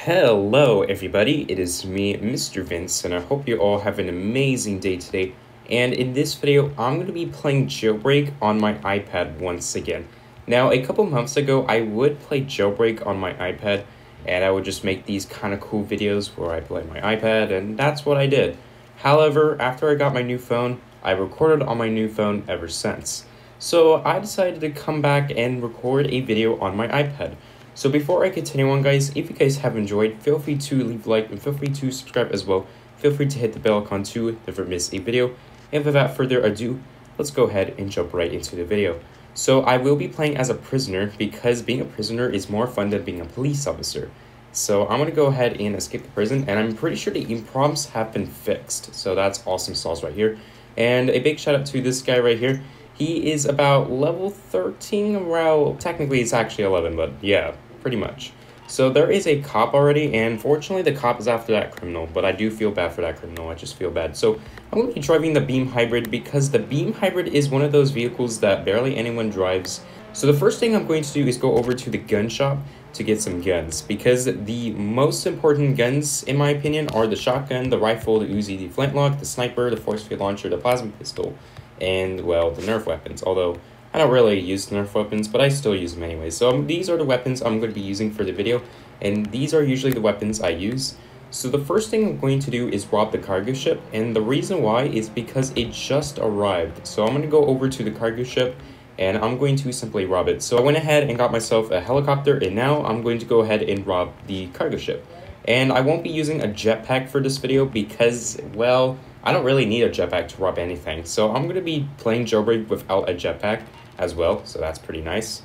Hello everybody, it is me, MisterVince, and I hope you all have an amazing day today. And in this video, I'm going to be playing Jailbreak on my iPad once again. Now, a couple months ago, I would play Jailbreak on my iPad, and I would just make these kind of cool videos where I play my iPad, and that's what I did. However, after I got my new phone, I recorded on my new phone ever since. So I decided to come back and record a video on my iPad. So before I continue on, guys, if you guys have enjoyed, feel free to leave a like and feel free to subscribe as well. Feel free to hit the bell icon to never miss a video. And without further ado, let's go ahead and jump right into the video. So I will be playing as a prisoner because being a prisoner is more fun than being a police officer. So I'm going to go ahead and escape the prison, and I'm pretty sure the aim prompts have been fixed. So that's awesome sauce right here. And a big shout out to this guy right here. He is about level 13, well, technically it's actually 11, but yeah, pretty much. So there is a cop already, and fortunately the cop is after that criminal, but I do feel bad for that criminal. I just feel bad. So I'm going to be driving the Beam Hybrid because the Beam Hybrid is one of those vehicles that barely anyone drives. So the first thing I'm going to do is go over to the gun shop to get some guns, because the most important guns, in my opinion, are the shotgun, the rifle, the Uzi, the flintlock, the sniper, the force field launcher, the plasma pistol, and, well, the Nerf weapons. Although I don't really use Nerf weapons, but I still use them anyway. So these are the weapons I'm going to be using for the video, and these are usually the weapons I use. So the first thing I'm going to do is rob the cargo ship, and the reason why is because it just arrived. So I'm going to go over to the cargo ship, and I'm going to simply rob it. So I went ahead and got myself a helicopter, and now I'm going to go ahead and rob the cargo ship. And I won't be using a jetpack for this video because, well, I don't really need a jetpack to rob anything. So I'm going to be playing Jailbreak without a jetpack as well, so that's pretty nice.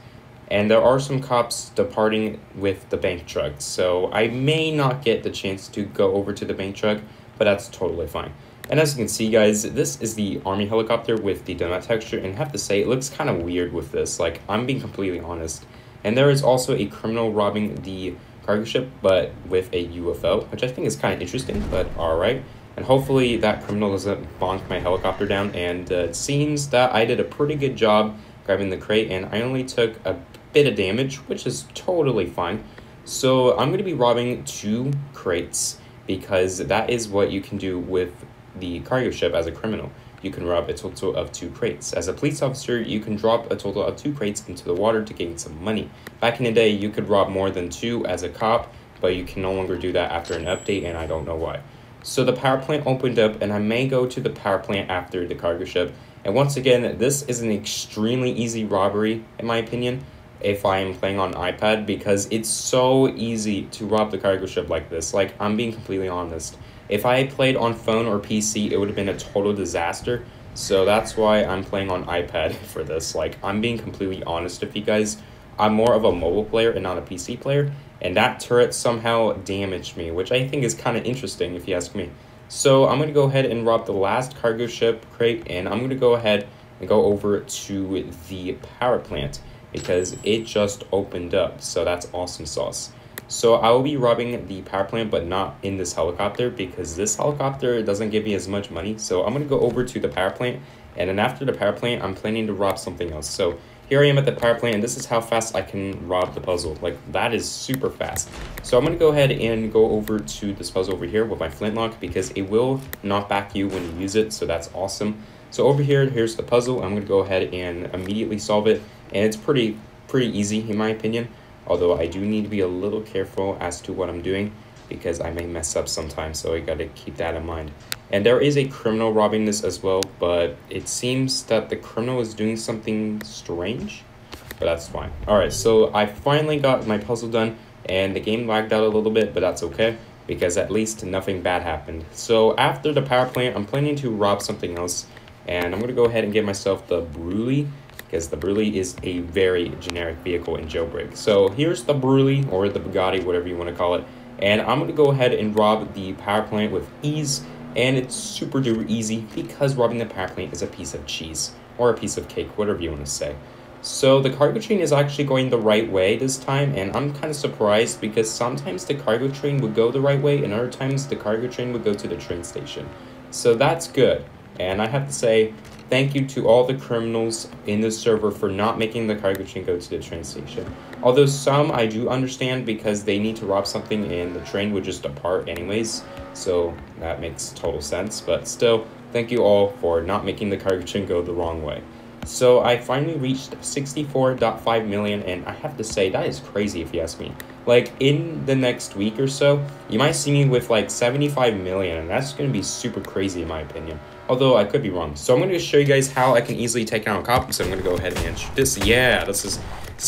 And there are some cops departing with the bank truck, so I may not get the chance to go over to the bank truck, but that's totally fine. And as you can see, guys, this is the army helicopter with the donut texture, and I have to say, it looks kind of weird with this, like, I'm being completely honest. And there is also a criminal robbing the cargo ship, but with a UFO, which I think is kind of interesting, but alright. And hopefully that criminal doesn't bonk my helicopter down, and it seems that I did a pretty good job grabbing the crate, and I only took a bit of damage, which is totally fine. So I'm going to be robbing 2 crates, because that is what you can do with the cargo ship as a criminal. You can rob a total of 2 crates. As a police officer, you can drop a total of 2 crates into the water to gain some money. Back in the day, you could rob more than 2 as a cop, but you can no longer do that after an update, and I don't know why. So the power plant opened up, and I may go to the power plant after the cargo ship. And once again, this is an extremely easy robbery, in my opinion, if I am playing on iPad, because it's so easy to rob the cargo ship like this. Like, I'm being completely honest. If I had played on phone or PC, it would have been a total disaster. So that's why I'm playing on iPad for this. Like, I'm being completely honest with you guys. I'm more of a mobile player and not a PC player. And that turret somehow damaged me, which I think is kind of interesting if you ask me. So I'm going to go ahead and rob the last cargo ship crate, and I'm going to go ahead and go over to the power plant because it just opened up. So that's awesome sauce. So I will be robbing the power plant, but not in this helicopter because this helicopter doesn't give me as much money. So I'm going to go over to the power plant, and then after the power plant, I'm planning to rob something else. So here I am at the power plant, and this is how fast I can rob the puzzle. Like, that is super fast. So I'm going to go ahead and go over to this puzzle over here with my flintlock because it will knock back you when you use it, so that's awesome. So over here, here's the puzzle. I'm going to go ahead and immediately solve it, and it's pretty easy in my opinion, although I do need to be a little careful as to what I'm doing because I may mess up sometimes, so I got to keep that in mind. And there is a criminal robbing this as well, but it seems that the criminal is doing something strange, but that's fine. Alright, so I finally got my puzzle done, and the game lagged out a little bit, but that's okay, because at least nothing bad happened. So after the power plant, I'm planning to rob something else, and I'm going to go ahead and get myself the Brulee, because the Brulee is a very generic vehicle in Jailbreak. So here's the Brulee, or the Bugatti, whatever you want to call it, and I'm going to go ahead and rob the power plant with ease. And it's super duper easy because robbing the power plant is a piece of cheese or a piece of cake, whatever you want to say. So the cargo train is actually going the right way this time, and I'm kind of surprised because sometimes the cargo train would go the right way and other times the cargo train would go to the train station. So that's good. And I have to say, thank you to all the criminals in the server for not making the cargo train go to the train station. Although some I do understand because they need to rob something and the train would just depart anyways. So that makes total sense. But still, thank you all for not making the cargo train go the wrong way. So I finally reached 64.5 million, and I have to say that is crazy if you ask me. Like in the next week or so, you might see me with like 75 million, and that's going to be super crazy in my opinion. Although I could be wrong. So I'm going to show you guys how I can easily take out a cop. So I'm going to go ahead and shoot this. Yeah, this is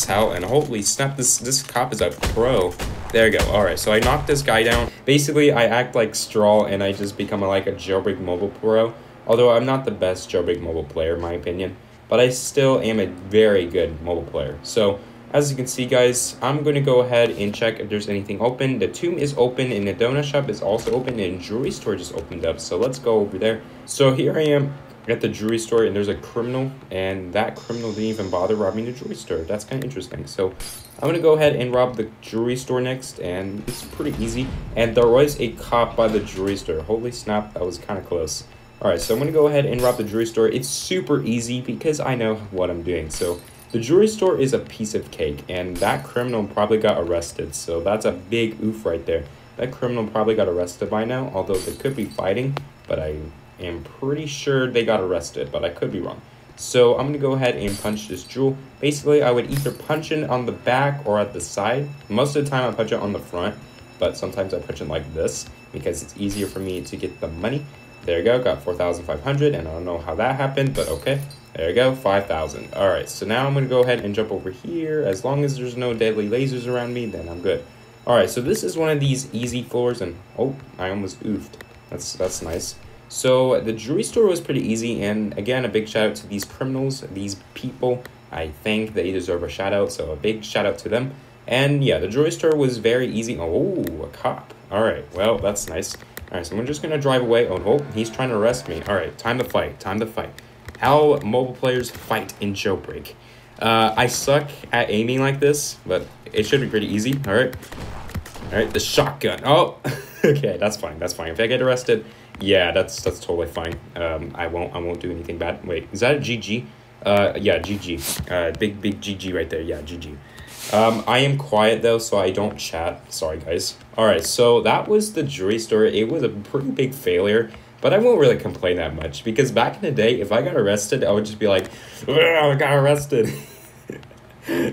how, and holy snap, this cop is a pro. There you go. All right, so I knocked this guy down. Basically, I act like Straw, and I just become like a jailbreak mobile pro. Although I'm not the best jailbreak mobile player in my opinion, but I still am a very good mobile player. So as you can see, guys, I'm going to go ahead and check if there's anything open. The tomb is open, and the donut shop is also open, and jewelry store just opened up. So let's go over there. So here I am at the jewelry store, and there's a criminal, and that criminal didn't even bother robbing the jewelry store. That's kind of interesting. So I'm going to go ahead and rob the jewelry store next, and it's pretty easy. And there was a cop by the jewelry store. Holy snap, that was kind of close. Alright, so I'm going to go ahead and rob the jewelry store. It's super easy because I know what I'm doing. So the jewelry store is a piece of cake, and that criminal probably got arrested. So that's a big oof right there. That criminal probably got arrested by now, although they could be fighting, but I am pretty sure they got arrested, but I could be wrong. So I'm going to go ahead and punch this jewel. Basically, I would either punch it on the back or at the side. Most of the time I punch it on the front, but sometimes I punch it like this because it's easier for me to get the money. There you go, got 4,500, and I don't know how that happened, but okay. There you go, 5,000. All right, so now I'm going to go ahead and jump over here. As long as there's no deadly lasers around me, then I'm good. All right, so this is one of these easy floors, and oh, I almost oofed. That's nice. So the jewelry store was pretty easy, and again, a big shout out to these criminals, these people. I think they deserve a shout out, so a big shout out to them. And yeah, the jewelry store was very easy. Oh, a cop. All right, well, that's nice. All right, so I'm just going to drive away. Oh, no, he's trying to arrest me. All right, time to fight. Time to fight. How mobile players fight in Jailbreak. I suck at aiming like this, but it should be pretty easy. All right. All right, the shotgun. Oh, okay, that's fine. That's fine. If I get arrested, yeah, that's totally fine. I won't do anything bad. Wait, is that a GG? Yeah, GG. Big GG right there. Yeah, GG. I am quiet though, so I don't chat. Sorry, guys. Alright, so that was the jewelry store. It was a pretty big failure, but I won't really complain that much because back in the day, if I got arrested, I would just be like, I got arrested.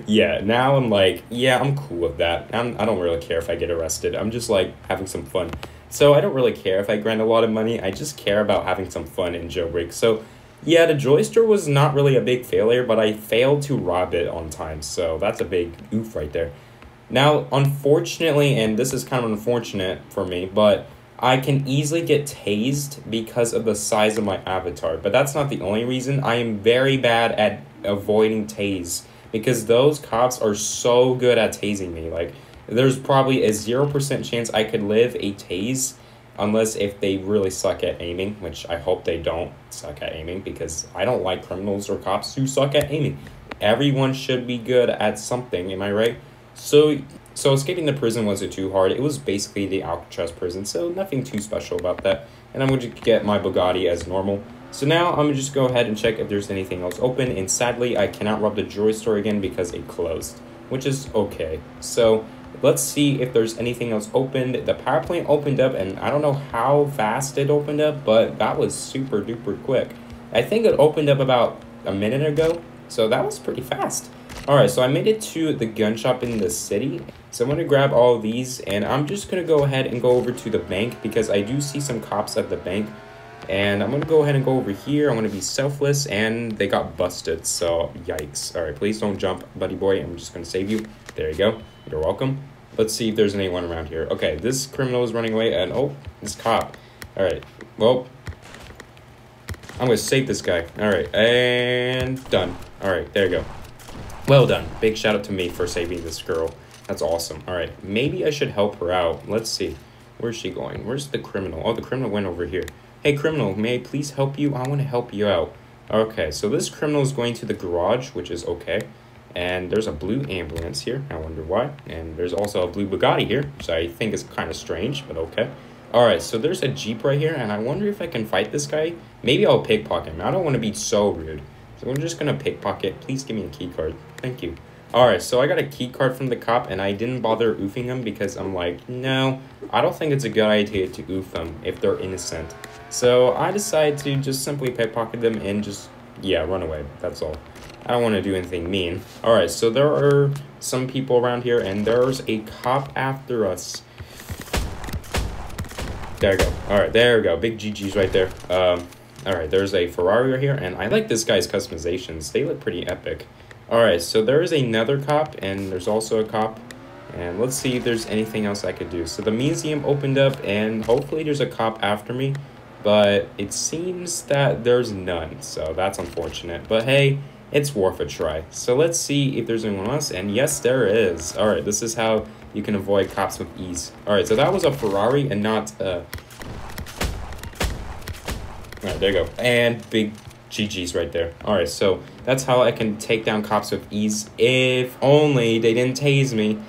Yeah, now I'm like, yeah, I'm cool with that. I don't really care if I get arrested. I'm just like having some fun. So I don't really care if I grant a lot of money. I just care about having some fun in Jailbreak. So yeah, the jewelry store was not really a big failure, but I failed to rob it on time, so that's a big oof right there. Now, unfortunately, and this is kind of unfortunate for me, but I can easily get tased because of the size of my avatar, but that's not the only reason. I am very bad at avoiding tase because those cops are so good at tasing me. Like, there's probably a 0% chance I could live a tase unless if they really suck at aiming, which I hope they don't suck at aiming because I don't like criminals or cops who suck at aiming. Everyone should be good at something, am I right? So escaping the prison wasn't too hard. It was basically the Alcatraz prison, so nothing too special about that. And I'm going to get my Bugatti as normal. So now I'm going to just go ahead and check if there's anything else open. And sadly, I cannot rob the jewelry store again because it closed, which is okay. So let's see if there's anything else opened. The power plant opened up, and I don't know how fast it opened up, but that was super duper quick. I think it opened up about a minute ago, so that was pretty fast. All right, so I made it to the gun shop in the city. So I'm going to grab all of these, and I'm just going to go ahead and go over to the bank because I do see some cops at the bank. And I'm going to go ahead and go over here. I'm going to be selfless, and they got busted, so yikes. All right, please don't jump, buddy boy. I'm just going to save you. There you go. You're welcome. Let's see if there's anyone around here. Okay, this criminal is running away, and oh, this cop. All right, well, I'm going to save this guy. All right, and done. All right, there you go. Well done. Big shout out to me for saving this girl. That's awesome. All right, maybe I should help her out. Let's see. Where's she going? Where's the criminal? Oh, the criminal went over here. Hey, criminal, may I please help you? I want to help you out. Okay, so this criminal is going to the garage, which is okay. And there's a blue ambulance here. I wonder why. And there's also a blue Bugatti here, which I think is kind of strange, but okay. Alright, so there's a Jeep right here, and I wonder if I can fight this guy. Maybe I'll pickpocket him. I don't want to be so rude. So I'm just going to pickpocket. Please give me a key card. Thank you. Alright, so I got a key card from the cop, and I didn't bother oofing him because I'm like, no, I don't think it's a good idea to oof them if they're innocent. So I decided to just simply pickpocket them and just, yeah, run away. That's all. I don't want to do anything mean. Alright, so there are some people around here, and there's a cop after us. There we go. Alright, there we go. Big GG's right there. Alright, there's a Ferrari right here, and I like this guy's customizations. They look pretty epic. Alright, so there is another cop, and there's also a cop. And let's see if there's anything else I could do. So the museum opened up, and hopefully there's a cop after me. But it seems that there's none, so that's unfortunate. But hey, it's worth a try. So let's see if there's anyone else, and yes, there is. Alright, this is how you can avoid cops with ease. Alright, so that was a Ferrari and not a... Alright, there you go. And big GG's right there. Alright, so that's how I can take down cops with ease. If only they didn't tase me.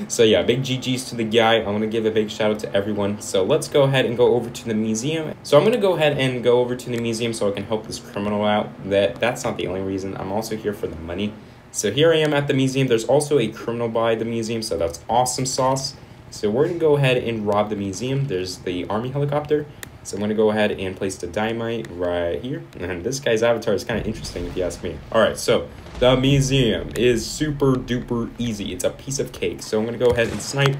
So yeah, big GG's to the guy. I want to give a big shout out to everyone. So let's go ahead and go over to the museum. So I'm going to go ahead and go over to the museum so I can help this criminal out. That's not the only reason. I'm also here for the money. So here I am at the museum. There's also a criminal by the museum, so that's awesome sauce. So we're going to go ahead and rob the museum. There's the army helicopter. So I'm going to go ahead and place the dynamite right here. And this guy's avatar is kind of interesting if you ask me. Alright, so the museum is super duper easy. It's a piece of cake. So I'm going to go ahead and snipe.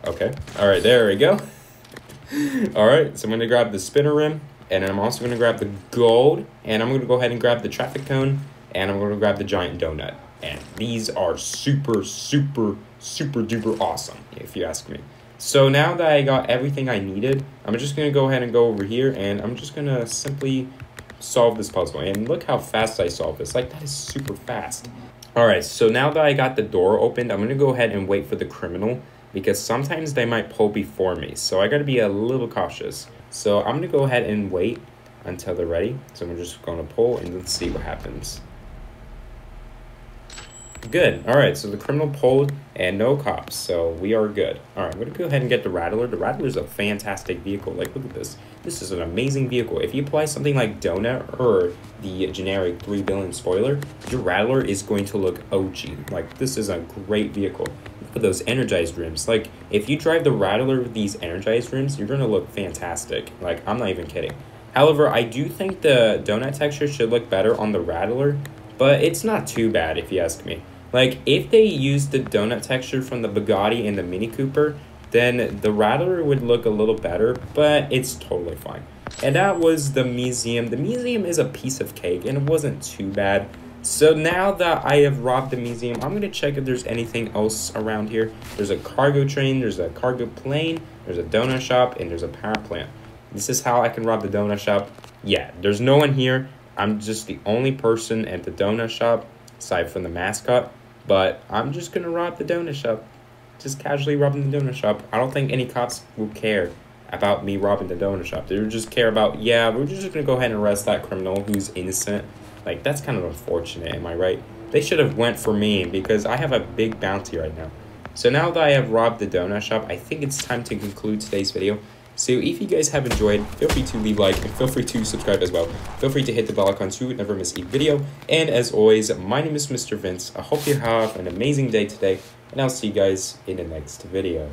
Okay. Alright, there we go. Alright, so I'm going to grab the spinner rim. And then I'm also going to grab the gold. And I'm going to go ahead and grab the traffic cone. And I'm going to grab the giant donut. And these are super, super, super duper awesome, if you ask me. So now that I got everything I needed, I'm just going to go ahead and go over here. And I'm just going to simply solve this puzzle. And look how fast I solve this. Like, that is super fast. Alright, so now that I got the door opened, I'm going to go ahead and wait for the criminal. Because sometimes they might pull before me. So I got to be a little cautious. So I'm going to go ahead and wait until they're ready. So I'm just going to pull and let's see what happens. Good. Alright, so the criminal pulled and no cops, so we are good. Alright, I'm going to go ahead and get the Rattler. The Rattler is a fantastic vehicle. Like, look at this. This is an amazing vehicle. If you apply something like Donut or the generic 3 billion spoiler, your Rattler is going to look OG. Like, this is a great vehicle. Look at those energized rims. Like, if you drive the Rattler with these energized rims, you're going to look fantastic. Like, I'm not even kidding. However, I do think the Donut texture should look better on the Rattler, but it's not too bad if you ask me. Like, if they used the donut texture from the Bugatti and the Mini Cooper, then the Rattler would look a little better, but it's totally fine. And that was the museum. The museum is a piece of cake, and it wasn't too bad. So now that I have robbed the museum, I'm going to check if there's anything else around here. There's a cargo train, there's a cargo plane, there's a donut shop, and there's a power plant. This is how I can rob the donut shop. Yeah, there's no one here. I'm just the only person at the donut shop, aside from the mascot. But I'm just going to rob the donut shop. Just casually robbing the donut shop. I don't think any cops will care about me robbing the donut shop. They would just care about, yeah, we're just going to go ahead and arrest that criminal who's innocent. Like, that's kind of unfortunate, am I right? They should have went for me because I have a big bounty right now. So now that I have robbed the donut shop, I think it's time to conclude today's video. So if you guys have enjoyed, feel free to leave a like and feel free to subscribe as well. Feel free to hit the bell icon to never miss a video. And as always, my name is Mr. Vince. I hope you have an amazing day today, and I'll see you guys in the next video.